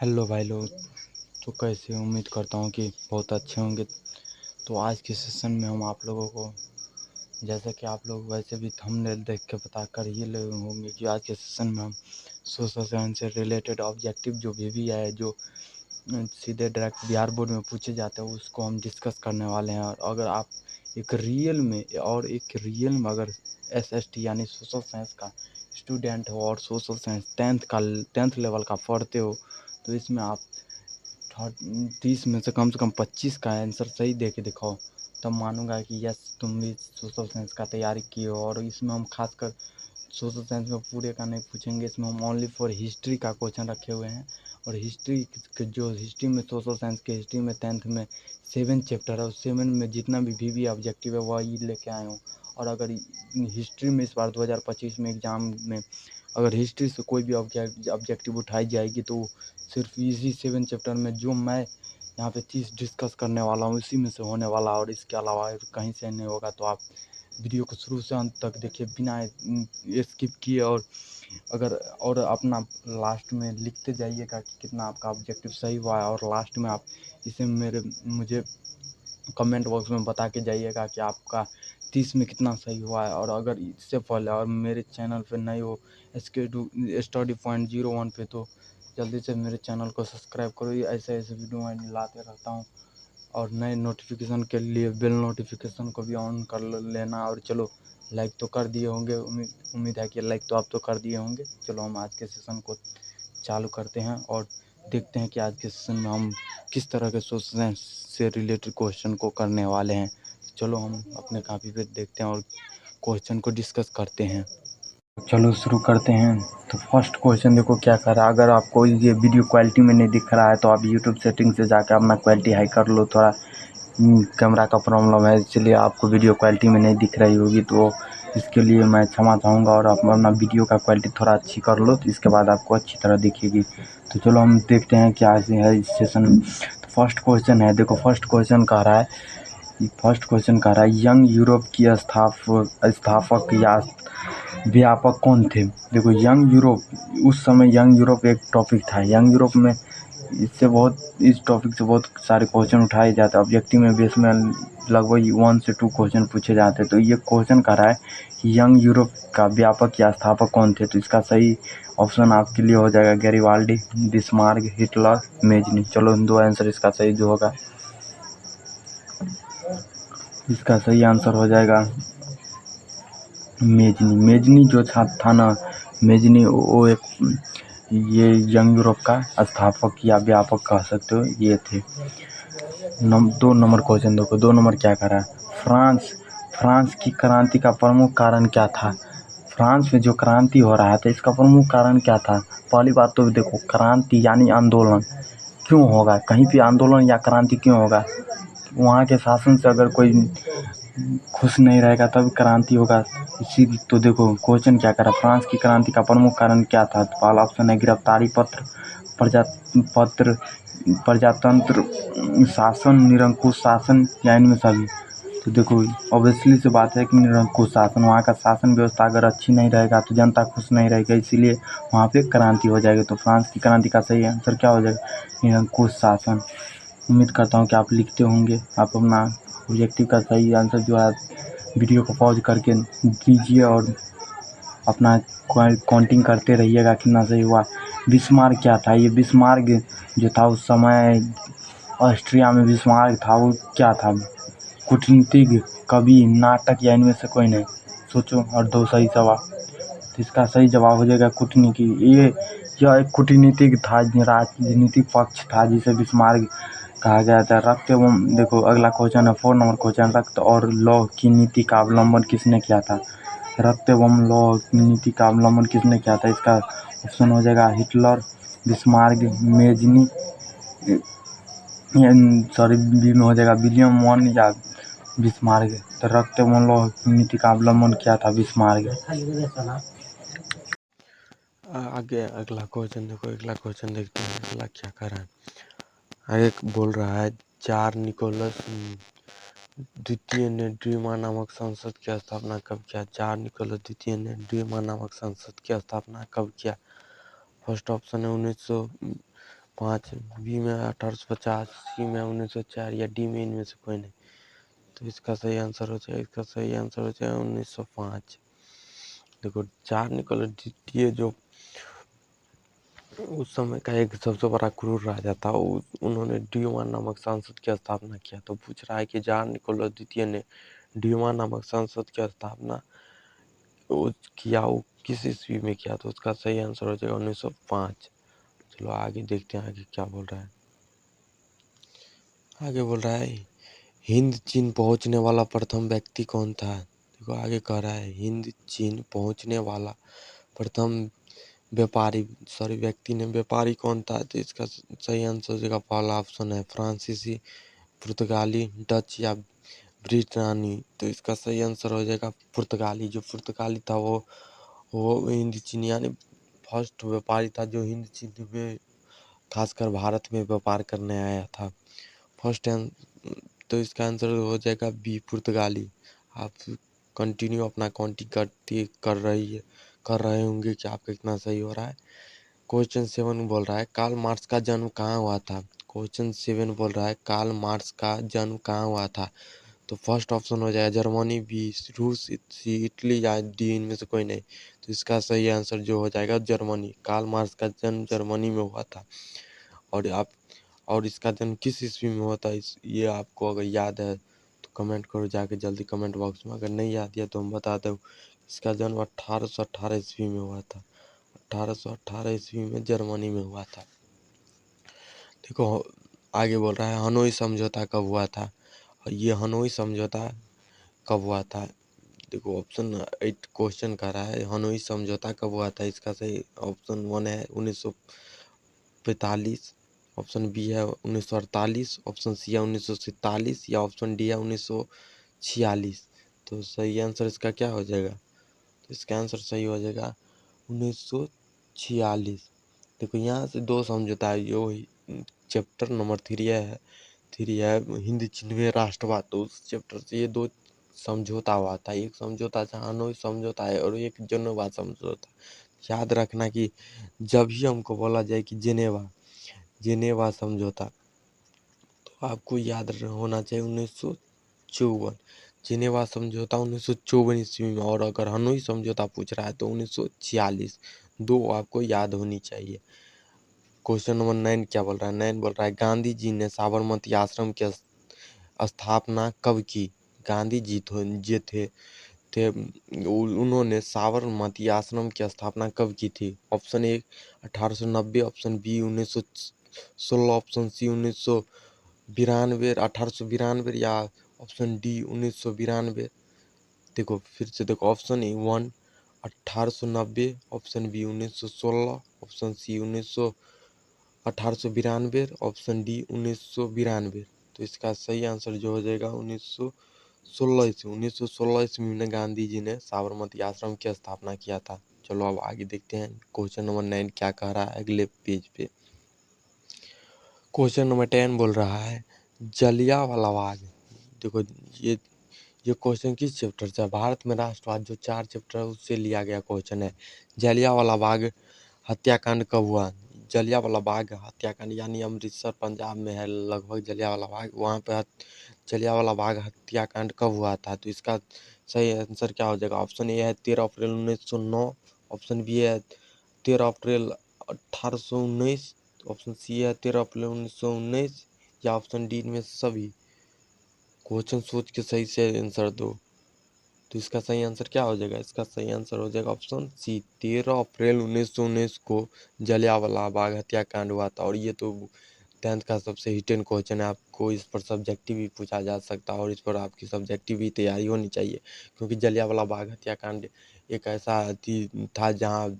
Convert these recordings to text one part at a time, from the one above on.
Hello भाई लोग। तो कैसे हो? उम्मीद करता हूँ कि बहुत अच्छे होंगे। तो आज के सेशन में हम आप लोगों को, जैसा कि आप लोग वैसे भी थंबनेल देख के पता कर ही ले होंगे कि आज के सेशन में हम सोशल साइंस से रिलेटेड ऑब्जेक्टिव जो भी है, जो सीधे डायरेक्ट बिहार बोर्ड में पूछे जाते हैं, उसको हम डिस्कस करने वाले हैं। और अगर आप एक रियल में अगर SST यानी सोशल साइंस का स्टूडेंट हो और सोशल साइंस टेंथ लेवल का पढ़ते हो, तो इसमें आप 30 में से कम 25 का आंसर सही दे के दिखाओ, तब मानूंगा कि यस, तुम भी सोशल साइंस का तैयारी किए हो। और इसमें हम खासकर सोशल साइंस में पूरे का नहीं पूछेंगे, इसमें हम ओनली फॉर हिस्ट्री का क्वेश्चन रखे हुए हैं। और हिस्ट्री में सोशल साइंस के हिस्ट्री में 10th में 7 चैप्टर है, उस 7 में जितना भी ऑब्जेक्टिव है वही लेके आए हूँ। और अगर हिस्ट्री में इस बार 2025 में एग्ज़ाम में अगर हिस्ट्री से कोई भी ऑब्जेक्टिव उठाई जाएगी, तो सिर्फ इसी 7 चैप्टर में जो मैं यहाँ पे 30 डिस्कस करने वाला हूँ इसी में से होने वाला, और इसके अलावा कहीं से नहीं होगा। तो आप वीडियो को शुरू से अंत तक देखिए बिना स्किप किए। और अपना लास्ट में लिखते जाइएगा कि कितना आपका ऑब्जेक्टिव सही हुआ है। और लास्ट में आप इसे मुझे कमेंट बॉक्स में बता के जाइएगा कि आपका 30 में कितना सही हुआ है। और अगर इससे पहले और मेरे चैनल पे नए हो स्टडी पॉइंट 01 पे, तो जल्दी से मेरे चैनल को सब्सक्राइब करो। ये ऐसे वीडियो मैं लाते रहता हूँ। और नए नोटिफिकेशन के लिए बेल नोटिफिकेशन को भी ऑन कर लेना। और चलो, लाइक तो कर दिए होंगे, उम्मीद है कि लाइक तो आप तो कर दिए होंगे। चलो हम आज के सेशन को चालू करते हैं और देखते हैं कि आज के सेशन में हम किस तरह के सोशल साइंस से रिलेटेड क्वेश्चन को करने वाले हैं। चलो हम अपने कॉपी पे देखते हैं और क्वेश्चन को डिस्कस करते हैं। चलो शुरू करते हैं। तो फर्स्ट क्वेश्चन देखो क्या कर रहा है। अगर आपको ये वीडियो क्वालिटी में नहीं दिख रहा है तो आप यूट्यूब सेटिंग से जाकर अपना क्वालिटी हाई कर लो। थोड़ा कैमरा का प्रॉब्लम है, इसलिए आपको वीडियो क्वालिटी में नहीं दिख रही होगी, तो इसके लिए मैं क्षमा चाहूँगा। और आप अपना वीडियो का क्वालिटी थोड़ा अच्छी कर लो, तो इसके बाद आपको अच्छी तरह दिखेगी। तो चलो हम देखते हैं क्या है इस सेशन में। तो फर्स्ट क्वेश्चन है, देखो फर्स्ट क्वेश्चन कह रहा है यंग यूरोप की स्थापक या व्यापक कौन थे। देखो यंग यूरोप, उस समय यंग यूरोप एक टॉपिक था। यंग यूरोप में इस टॉपिक से बहुत सारे क्वेश्चन उठाए जाते हैं। ऑब्जेक्टिव में बेस में लगभग 1 से 2 क्वेश्चन पूछे जाते हैं। तो ये क्वेश्चन कर रहा है कि यंग यूरोप का व्यापक या स्थापक कौन थे। तो इसका सही ऑप्शन आपके लिए हो जाएगा गैरिबाल्डी, बिस्मार्क, हिटलर, मेजनी। चलो 2 आंसर इसका सही जो होगा, इसका सही आंसर हो जाएगा मेजनी। मेजनी जो था ना, मेजनी वो एक ये यंग यूरोप का स्थापक या व्यापक कह सकते हो, ये थे। 2 नंबर क्वेश्चन देखो, 2 नंबर क्या करा है। फ्रांस की क्रांति का प्रमुख कारण क्या था। फ्रांस में जो क्रांति हो रहा था, इसका प्रमुख कारण क्या था। पहली बात तो देखो, क्रांति यानी आंदोलन क्यों होगा, कहीं भी आंदोलन या क्रांति क्यों होगा। वहाँ के शासन से अगर कोई खुश नहीं रहेगा तब क्रांति होगा। इसी तो देखो क्वेश्चन क्या करा, फ्रांस की क्रांति का प्रमुख कारण क्या था। तो पहला ऑप्शन है गिरफ्तारी प्रजातंत्र शासन, निरंकुश शासन या इनमें सभी। तो देखो ऑब्वियसली से बात है कि निरंकुश शासन, वहाँ का शासन व्यवस्था अगर अच्छी नहीं रहेगा तो जनता खुश नहीं रहेगी, इसीलिए वहाँ पे क्रांति हो जाएगी। तो फ्रांस की क्रांति का सही आंसर क्या हो जाएगा, निरंकुश शासन। उम्मीद करता हूँ कि आप लिखते होंगे। आप अपना ऑब्जेक्टिव का सही आंसर जो है वीडियो को पॉज करके दीजिए और अपना काउंटिंग करते रहिएगा कितना सही हुआ। बिस्मार्क क्या था, ये बिस्मार्क जो था उस समय ऑस्ट्रिया में बिस्मार्क था, वो क्या था, कूटनीतिज्ञ, कवि, नाटक या इनमें से कोई नहीं। सोचो और 2 सही सवाल। तो इसका सही जवाब हो जाएगा कूटनीति। यह एक कूटनीतिज्ञ था, राजनीतिक पक्ष था जिसे बिस्मार्क कहा गया था। रक्त एवं देखो अगला क्वेश्चन है 4 नंबर क्वेश्चन, रक्त और लौह की नीति का अवलंबन किसने किया था। रक्त एवं लौह की नीति का अवलंबन किसने किया था, इसका ऑप्शन हो जाएगा Hitler, Bismarck, Mazzini, sorry B में हो जाएगा विलियम वन या बिस्मार्क। तो रक्त एवं लौह की नीति का अवलंबन किया था बिस्मार्क। आगे अगला क्वेश्चन देखो, अगला क्वेश्चन देखते हैं अगला क्या कर रहा है। आगे बोल रहा है चार निकोलस द्वितीय ने ड्यूमा नामक संसद की स्थापना कब किया। चार निकोलस द्वितीय ने ड्यूमा नामक संसद की स्थापना कब किया। फर्स्ट ऑप्शन है 1905, बी में 1850, सी में 1904 या डी में इनमें से कोई नहीं। तो इसका सही आंसर हो जाएगा, इसका सही आंसर हो जाएगा 1905। देखो चार निकोलस द्वितीय जो उस समय का एक सबसे बड़ा क्रूर राजा था, उन्होंने ड्यूमा नामक संसद की स्थापना किया। तो पूछ रहा है कि जार निकोलस द्वितीय ने ड्यूमा नामक संसद की स्थापना किया, वो किस ईस्वी में किया? तो उसका सही आंसर हो जाएगा 1905। चलो आगे देखते हैं आगे क्या बोल रहा है। आगे बोल रहा है हिंद चीन पहुंचने वाला प्रथम व्यक्ति कौन था? देखो आगे कह रहा है हिंद चीन पहुंचने वाला प्रथम व्यक्ति ने व्यापारी कौन था? तो इसका सही आंसर हो जाएगा पहला ऑप्शन है फ्रांसीसी, पुर्तगाली, डच या ब्रिटानी। तो इसका सही आंसर हो जाएगा पुर्तगाली। जो पुर्तगाली था वो हिंद चीन यानी फर्स्ट व्यापारी था जो हिंद चीन में खासकर भारत में व्यापार करने आया था। फर्स्ट तो इसका आंसर हो जाएगा बी पुर्तगाली। आप कंटिन्यू अपना काउंटिंग कर रहे होंगे कि आपका कितना सही हो रहा है। क्वेश्चन 7 बोल रहा है कार्ल मार्क्स का जन्म कहाँ हुआ था? क्वेश्चन 7 बोल रहा है कार्ल मार्क्स का जन्म कहाँ हुआ था? तो फर्स्ट ऑप्शन हो जाएगा जर्मनी, बी रूस, सी इटली या डी इनमें से कोई नहीं। तो इसका सही आंसर जो हो जाएगा जर्मनी। कार्ल मार्क्स का जन्म जर्मनी में हुआ था। और इसका जन्म किस ईस्वी में हुआ था ये आपको अगर याद है तो कमेंट करो जाके जल्दी कमेंट बॉक्स में। अगर नहीं याद है तो हम बता दो इसका जन्म 1818 ईस्वी में हुआ था। 1818 ईस्वी में जर्मनी में हुआ था। देखो आगे बोल रहा है हनोई समझौता कब हुआ था? और ये हनोई समझौता कब हुआ था? देखो ऑप्शन 8 क्वेश्चन कर रहा है हनोई समझौता कब हुआ था। इसका सही ऑप्शन 1 है 1945, ऑप्शन बी है 1948, ऑप्शन सी है 1947 या ऑप्शन डी है 1946। तो सही आंसर इसका क्या हो जाएगा? तो इसका आंसर सही हो जाएगा 1946। देखो यहाँ से दो समझौता है जो चैप्टर नंबर 3 है हिंद चीन में राष्ट्रवाद। तो उस चैप्टर से ये दो समझौता हुआ था। एक समझौता था हनोई समझौता है और एक जेनेवा समझौता। याद रखना कि जब भी हमको बोला जाए कि जेनेवा समझौता तो आपको याद होना चाहिए 1954। जेनेवा समझौता 1954 ईस्वी में। और अगर हनोई समझौता पूछ रहा है तो 1946। दो आपको याद होनी चाहिए। क्वेश्चन नंबर 9 क्या बोल रहा है? 9 बोल रहा है गांधी जी ने साबरमती आश्रम की स्थापना कब की? गांधी जी थे उन्होंने साबरमती आश्रम की स्थापना कब की थी? Option A 1890, option B 1916, option C 1992 1892 या ऑप्शन डी 1992। देखो फिर से देखो option A 1 1890, option B 1916, option C 1892, option D 1992। तो इसका सही आंसर जो हो जाएगा 1916 ईस्वी में गांधी जी ने साबरमती आश्रम की स्थापना किया था। चलो अब आगे देखते हैं क्वेश्चन नंबर 9 क्या कह रहा है अगले पेज पे। क्वेश्चन नंबर 10 बोल रहा है जलियांवाला बाग। देखो ये क्वेश्चन किस चैप्टर से है? भारत में राष्ट्रवाद जो 4 चैप्टर है उससे लिया गया क्वेश्चन है। जलियांवाला बाग हत्याकांड कब हुआ? जलियांवाला बाग हत्याकांड यानी अमृतसर पंजाब में है लगभग जलियांवाला बाग। वहाँ पे जलियांवाला बाग हत्याकांड कब हुआ था? तो इसका सही आंसर क्या हो जाएगा? ऑप्शन ए है 13 अप्रैल 1909, ऑप्शन बी है 13 अप्रैल 1819, ऑप्शन सी है 13 अप्रैल 1919 या ऑप्शन डी में से सभी। क्वेश्चन सोच के सही से आंसर दो। तो इसका सही आंसर क्या हो जाएगा? इसका सही आंसर हो जाएगा ऑप्शन सी 13 अप्रैल 1919 को जलियांवाला बाग हत्याकांड हुआ था। और ये तो 10th का सबसे हिटन क्वेश्चन है। आपको इस पर सब्जेक्टिव भी पूछा जा सकता है और इस पर आपकी सब्जेक्टिव भी तैयारी होनी चाहिए। क्योंकि जलियांवाला बाग हत्याकांड एक ऐसा था जहाँ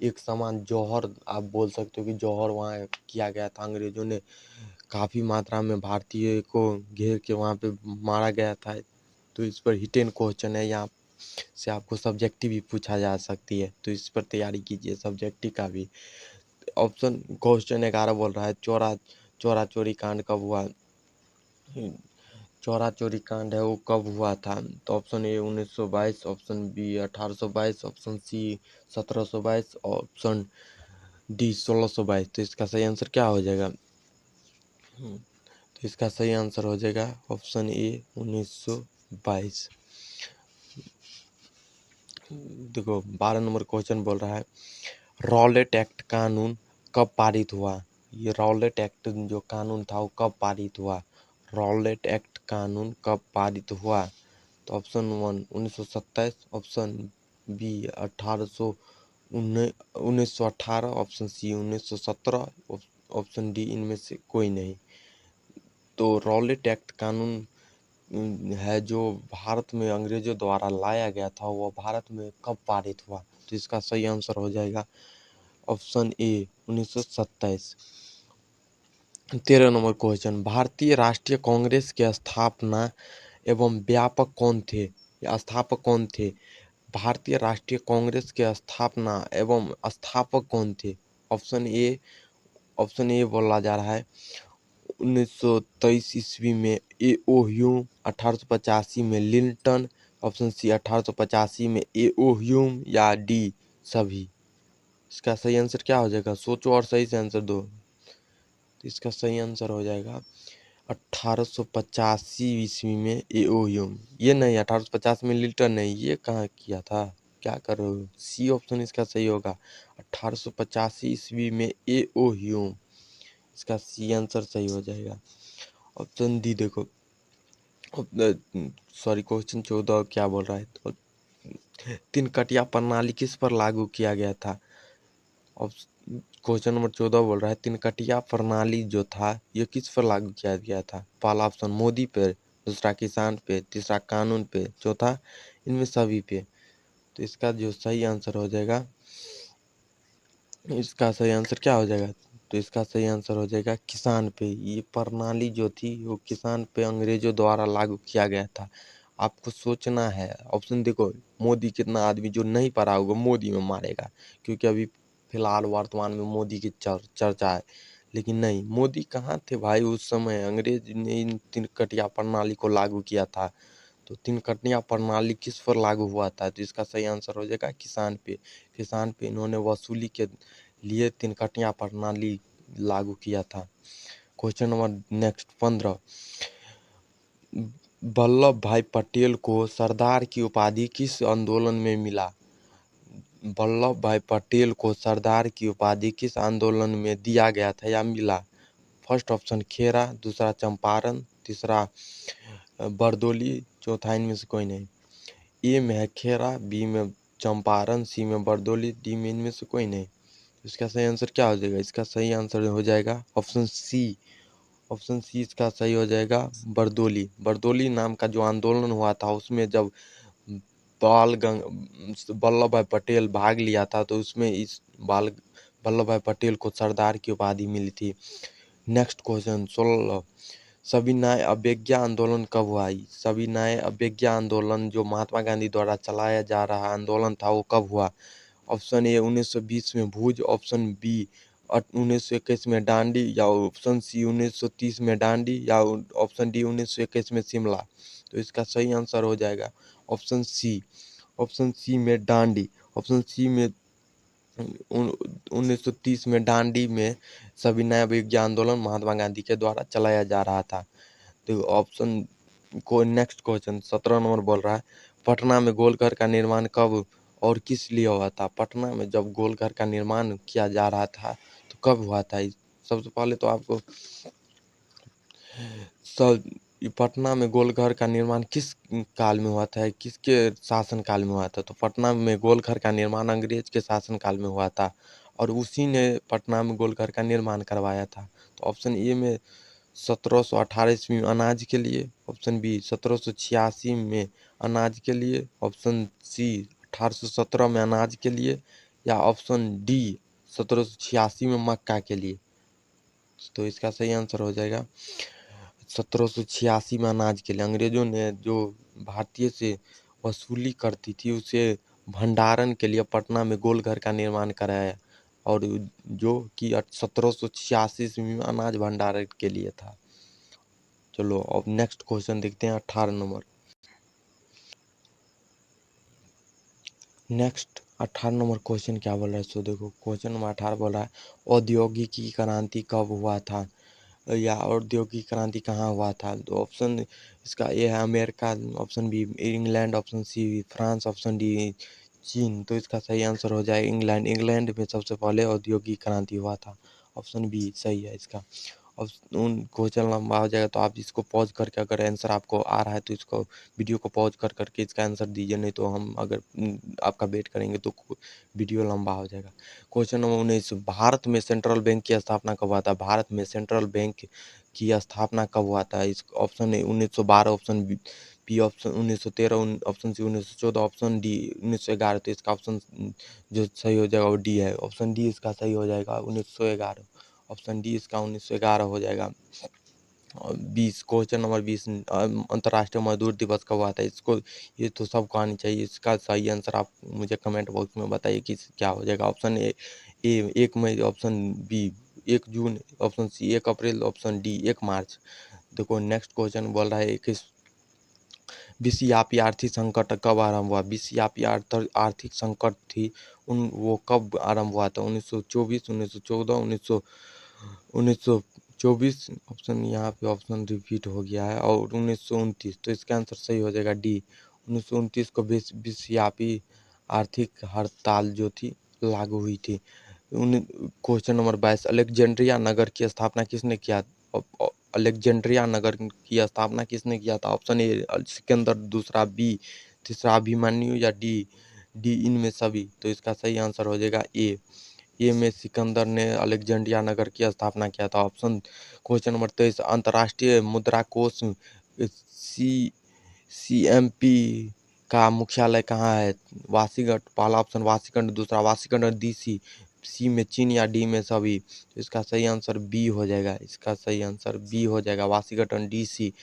एक समान जौहर आप बोल सकते हो कि जौहर वहाँ किया गया था। अंग्रेजों ने काफ़ी मात्रा में भारतीय को घेर के वहाँ पे मारा गया था। तो इस पर हिटन क्वेश्चन है, यहाँ से आपको सब्जेक्टिव भी पूछा जा सकती है। तो इस पर तैयारी कीजिए सब्जेक्टिव का भी। ऑप्शन क्वेश्चन 11 बोल रहा है चौरा चोरी कांड कब हुआ? चौरा चोरी कांड है वो कब हुआ था? तो option A 1922, option B 1822, option C 1722, option D 1622। तो इसका सही आंसर क्या हो जाएगा? तो इसका सही आंसर हो जाएगा ऑप्शन ए 1922। देखो 12 नंबर क्वेश्चन बोल रहा है रॉलेट एक्ट कानून कब पारित हुआ? ये रॉलेट एक्ट जो कानून था वो कब पारित हुआ? रॉलेट एक्ट कानून कब पारित हुआ? तो option 1 1927, option B 1918, option C 1917, option D इनमें से कोई नहीं। तो रॉलेट एक्ट कानून है जो भारत में अंग्रेजों द्वारा लाया गया था, वो भारत में कब पारित हुआ? तो इसका सही आंसर हो जाएगा ऑप्शन ए 1927। 13 नंबर क्वेश्चन भारतीय राष्ट्रीय कांग्रेस के स्थापना एवं व्यापक कौन थे या स्थापक कौन थे? भारतीय राष्ट्रीय कांग्रेस के स्थापना एवं स्थापक कौन थे? ऑप्शन ए बोला जा रहा है 1923 ईस्वी में ए.ओ. ह्यूम, 1885 में लिंटन, ऑप्शन सी 1885 में ए.ओ. ह्यूम या डी सभी। इसका सही आंसर क्या हो जाएगा? सोचो और सही से आंसर दो। तो इसका सही आंसर हो जाएगा 1885 ईस्वी में ए.ओ. ह्यूम। ये नहीं 1850 में लिंटन नहीं, ये कहाँ किया था? क्या कर रहे हो? सी ऑप्शन इसका सही होगा 1885 ईस्वी में ए.ओ. ह्यूम। इसका सी आंसर सही हो जाएगा। ऑप्शन डी देखो, सॉरी क्वेश्चन 14 क्या बोल रहा है? तो तीन कटिया प्रणाली किस पर लागू किया गया था? क्वेश्चन नंबर 14 बोल रहा है तीन कटिया प्रणाली जो था ये किस पर लागू किया गया था? पहला ऑप्शन मोदी पे, दूसरा किसान पे, तीसरा कानून पे, चौथा इनमें सभी पे। तो इसका जो सही आंसर हो जाएगा, इसका सही आंसर क्या हो जाएगा? तो इसका सही आंसर हो जाएगा किसान पे। ये प्रणाली जो थी वो किसान पे अंग्रेजों द्वारा लागू किया गया था। आपको सोचना है। ऑप्शन देखो, मोदी कितना आदमी जो नहीं पढ़ा होगा मोदी में मारेगा, क्योंकि अभी फिलहाल वर्तमान में मोदी की चर्चा है। लेकिन नहीं, मोदी कहाँ थे भाई उस समय? अंग्रेज ने इन तीन कटिया प्रणाली को लागू किया था। तो तीन कटिया प्रणाली किस पर लागू हुआ था? तो इसका सही आंसर हो जाएगा किसान पे। किसान पे इन्होंने वसूली के लिए तीन कटिया प्रणाली लागू किया था। क्वेश्चन नंबर नेक्स्ट 15, वल्लभ भाई पटेल को सरदार की उपाधि किस आंदोलन में मिला? वल्लभ भाई पटेल को सरदार की उपाधि किस आंदोलन में दिया गया था या मिला? फर्स्ट ऑप्शन खेरा, दूसरा चंपारण, तीसरा बरदोली, चौथा इनमें से कोई नहीं। ए में है खेरा, बी में चंपारण, सी में बरदोली, डी में इनमें से कोई नहीं। इसका सही आंसर क्या हो जाएगा? इसका सही आंसर हो जाएगा ऑप्शन सी। ऑप्शन सी इसका सही हो जाएगा बरदोली। बरदोली नाम का जो आंदोलन हुआ था उसमें जब वल्लभ भाई पटेल भाग लिया था तो उसमें इस वल्लभ भाई पटेल को सरदार की उपाधि मिली थी। नेक्स्ट क्वेश्चन 16, सविनय अवज्ञा आंदोलन कब हुआ? सविनय अवज्ञा आंदोलन जो महात्मा गांधी द्वारा चलाया जा रहा आंदोलन था वो कब हुआ? ऑप्शन ए 1920 में भुज, ऑप्शन बी 1921 में डांडी, या ऑप्शन सी 1930 में डांडी, या ऑप्शन डी 1921 में शिमला। तो इसका सही आंसर हो जाएगा ऑप्शन सी। ऑप्शन सी में डांडी। ऑप्शन सी में 1930 में डांडी में सविनय अवज्ञा आंदोलन महात्मा गांधी के द्वारा चलाया जा रहा था। तो ऑप्शन को नेक्स्ट क्वेश्चन 17 नंबर बोल रहा है पटना में गोलघर का निर्माण कब और किस लिए हुआ था? पटना में जब गोलघर का निर्माण किया जा रहा था तो कब हुआ था? सबसे पहले तो आपको पटना में गोलघर का निर्माण किस काल में हुआ था, किसके शासन काल में हुआ था? तो पटना में गोलघर का निर्माण अंग्रेज के शासन काल में हुआ था और उसी ने पटना में गोलघर का निर्माण करवाया था। तो ऑप्शन ए में 1718 ईस्वी में अनाज के लिए, ऑप्शन बी 1786 में अनाज के लिए, ऑप्शन सी 1817 में अनाज के लिए, या ऑप्शन डी 1786 में मक्का के लिए। तो इसका सही आंसर हो जाएगा 1786 में अनाज के लिए। अंग्रेजों ने जो भारतीय से वसूली करती थी उसे भंडारण के लिए पटना में गोलघर का निर्माण कराया, और जो कि 1786 ईस्वी में अनाज भंडारण के लिए था। चलो अब नेक्स्ट क्वेश्चन देखते हैं 18 नंबर। नेक्स्ट 18 नंबर क्वेश्चन क्या बोल रहा है, सो देखो क्वेश्चन नंबर 18 बोल रहा है औद्योगिकी क्रांति कब हुआ था, या औद्योगिक क्रांति कहाँ हुआ था। तो ऑप्शन इसका ए है America, option B England, option C France, option D चीन। तो इसका सही आंसर हो जाए इंग्लैंड। इंग्लैंड में सबसे पहले औद्योगिक क्रांति हुआ था। ऑप्शन बी सही है इसका। अब उन क्वेश्चन लंबा हो जाएगा तो आप इसको पॉज करके, अगर आंसर आपको आ रहा है तो इसको वीडियो को पॉज कर करके इसका आंसर दीजिए, नहीं तो हम अगर आपका वेट करेंगे तो वीडियो लंबा हो जाएगा। क्वेश्चन नंबर 19, भारत में सेंट्रल बैंक की स्थापना कब हुआ था। भारत में सेंट्रल बैंक की स्थापना कब हुआ था। इस option A 1912, option B option 1913, option C 1914, option D 1911। तो इसका ऑप्शन जो सही हो जाएगा वो डी है। ऑप्शन डी इसका सही हो जाएगा 1911। ऑप्शन डी इसका 1911 हो जाएगा। 20 क्वेश्चन नंबर 20, अंतर्राष्ट्रीय मजदूर दिवस कब हुआ था। इसको ये तो सबको आनी चाहिए। इसका सही आंसर आप मुझे कमेंट बॉक्स में बताइए कि क्या हो जाएगा। ऑप्शन ए 1 मई, ऑप्शन बी 1 जून, ऑप्शन सी 1 अप्रैल, ऑप्शन डी 1 मार्च। देखो नेक्स्ट क्वेश्चन बोल रहा है कि विश्वव्यापी आर्थिक संकट कब आरंभ हुआ। विश्वव्यापी आर्थिक संकट थी वो कब आरंभ हुआ था। 1924, 1914, 1924। ऑप्शन यहाँ पे ऑप्शन रिपीट हो गया है, और 1929। तो इसका आंसर सही हो जाएगा डी। 1929 को विश्वव्यापी आर्थिक हड़ताल जो थी लागू हुई थी। क्वेश्चन नंबर 22, अलेक्जेंड्रिया नगर की स्थापना किसने किया। अलेक्जेंड्रिया नगर की स्थापना किसने किया था। ऑप्शन ए सिकंदर, दूसरा बी, तीसरा अभिमन्यु, या डी डी इनमें सभी। तो इसका सही आंसर हो जाएगा ए में सिकंदर ने अलेक्जेंड्रिया नगर की स्थापना किया था। ऑप्शन क्वेश्चन नंबर 23, अंतर्राष्ट्रीय मुद्रा कोष सीएमपी का मुख्यालय कहाँ है। वाशिंगटन, पहला ऑप्शन वाशिंगटन, दूसरा वाशिंगटन डीसी, सी में चीन, या डी में सभी। तो इसका सही आंसर बी हो जाएगा। इसका सही आंसर बी हो जाएगा, वाशिंगटन डीसी।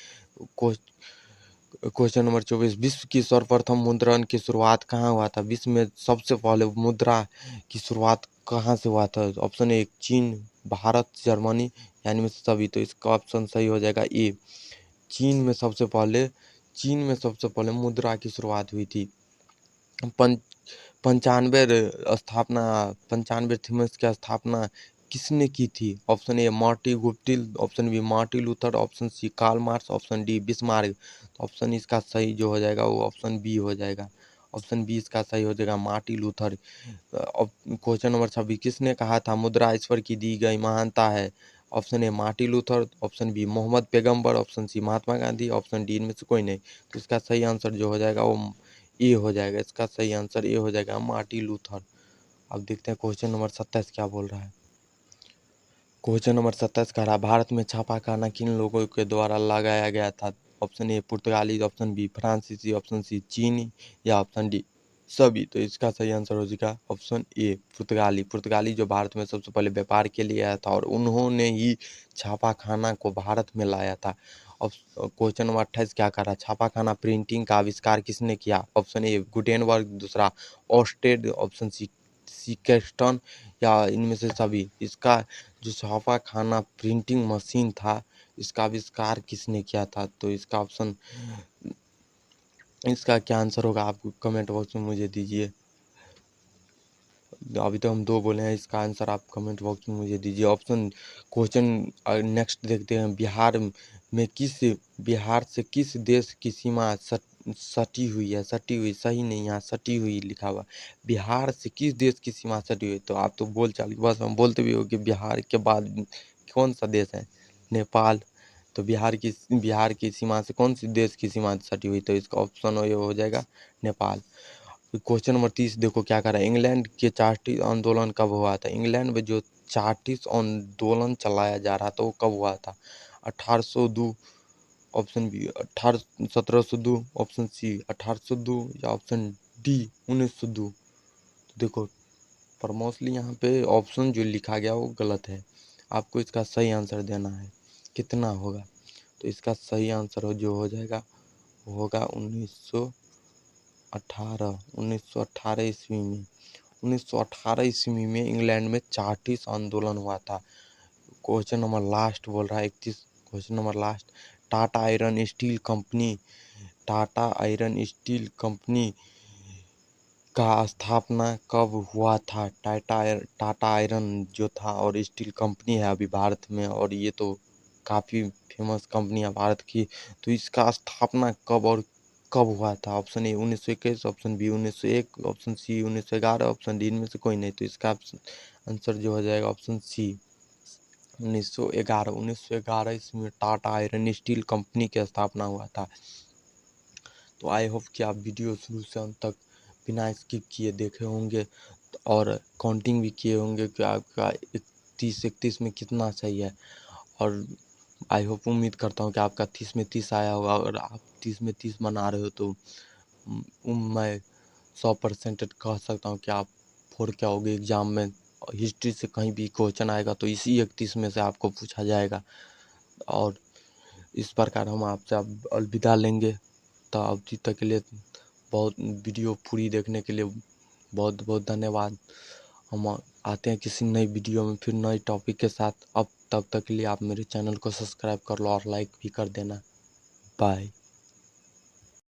क्वेश्चन नंबर 24, विश्व की सर्वप्रथम मुद्रण की शुरुआत कहाँ हुआ था। विश्व में सबसे पहले मुद्रा की शुरुआत कहाँ से हुआ था। ऑप्शन ए चीन, भारत, जर्मनी, यानी में सभी। तो इसका ऑप्शन सही हो जाएगा ए। चीन में सबसे पहले मुद्रा की शुरुआत हुई थी। पं 95 स्थापना 95 थीम्स की स्थापना किसने की थी। Option A Martin Guptill, option B Martin Luther, option C Karl Marx, option D Bismarck. Option इसका सही जो हो जाएगा वो ऑप्शन बी हो जाएगा। ऑप्शन बी इसका सही हो जाएगा, मार्टिन लूथर। क्वेश्चन नंबर 26, किसने कहा था मुद्रा ईश्वर की दी गई महानता है। Option A Martin Luther, option B Muhammad पैगंबर, option C Mahatma Gandhi, option D इनमें से कोई नहीं। तो इसका सही आंसर जो हो जाएगा वो ए हो जाएगा। इसका सही आंसर ए हो जाएगा, मार्टिन लूथर। अब देखते हैं क्वेश्चन नंबर 27 क्या बोल रहा है। क्वेश्चन नंबर 27 कह रहा है भारत में छापाखाना किन लोगों के द्वारा लगाया गया था। ऑप्शन ए पुर्तगाली, ऑप्शन बी फ्रांसीसी, ऑप्शन सी चीनी, या ऑप्शन डी सभी। तो इसका सही आंसर हो जाएगा ऑप्शन ए पुर्तगाली। पुर्तगाली जो भारत में सबसे पहले व्यापार के लिए आया था, और उन्होंने ही छापाखाना को भारत में लाया था। अब क्वेश्चन नंबर 28 क्या कर रहा है, छापाखाना प्रिंटिंग का आविष्कार किसने किया। ऑप्शन ए गुटेनबर्ग, दूसरा ऑस्टेड, ऑप्शन सी सीकेस्टन, या इनमें से सभी। इसका जो छापाखाना प्रिंटिंग मशीन था, इसका आविष्कार किसने किया था। तो इसका ऑप्शन, इसका क्या आंसर होगा आप कमेंट बॉक्स में मुझे दीजिए। अभी तो हम दो बोले हैं, इसका आंसर आप कमेंट बॉक्स में मुझे दीजिए। ऑप्शन क्वेश्चन नेक्स्ट देखते हैं, बिहार से किस देश की सीमा सटी हुई है। सटी हुई सही नहीं, यहाँ सटी हुई लिखा हुआ। बिहार से किस देश की सीमा सटी हुई। तो आप तो बोल चाल बस हम बोलते भी हो कि बिहार के बाद कौन सा देश है, नेपाल। तो बिहार की सीमा से कौन सी देश की सीमा सटी हुई। तो इसका ऑप्शन हो जाएगा नेपाल। क्वेश्चन नंबर 30 देखो क्या कर रहा है, इंग्लैंड के चार्टिस्ट आंदोलन कब हुआ था। इंग्लैंड में जो चार्टिस्ट आंदोलन चलाया जा रहा था वो कब हुआ था। 1802, ऑप्शन बी 1702, ऑप्शन सी 1802, या ऑप्शन डी 1902। तो देखो पर मोस्टली यहाँ पे ऑप्शन जो लिखा गया वो गलत है। आपको इसका सही आंसर देना है, कितना होगा। तो इसका सही आंसर जो हो जाएगा वो होगा 1918 ईस्वी में। 1918 ईस्वी में इंग्लैंड में चार्टिस्ट आंदोलन हुआ था। क्वेश्चन नंबर लास्ट बोल रहा है 31, question number last, Tata iron steel company का स्थापना कब हुआ था? टाटा आयरन जो था और स्टील कंपनी है अभी भारत में, और ये तो काफ़ी फेमस कंपनी है भारत की। तो इसका स्थापना कब और कब हुआ था? Option A 1921, option B 1901, option C 1911, option D इनमें से कोई नहीं। तो इसका आंसर जो हो जाएगा ऑप्शन सी 1911। 1911 इसमें टाटा आयरन स्टील कंपनी की स्थापना हुआ था। तो आई होप कि आप वीडियो शुरू से अंत तक बिना स्किप किए देखे होंगे और काउंटिंग भी किए होंगे कि आपका 31 में कितना सही है। और आई होप उम्मीद करता हूँ कि आपका 30 में 30 आया होगा। अगर आप 30 में 30 बना रहे हो तो मैं 100% कह सकता हूँ कि आप 4 के आओगे एग्ज़ाम में। हिस्ट्री से कहीं भी क्वेश्चन आएगा तो इसी 31 में से आपको पूछा जाएगा। और इस प्रकार हम आपसे अब अलविदा लेंगे। तो अभी तक के लिए बहुत वीडियो पूरी देखने के लिए बहुत बहुत धन्यवाद। हम आते हैं किसी नई वीडियो में फिर नए टॉपिक के साथ। अब तब तक के लिए आप मेरे चैनल को सब्सक्राइब कर लो और लाइक भी कर देना। बाय।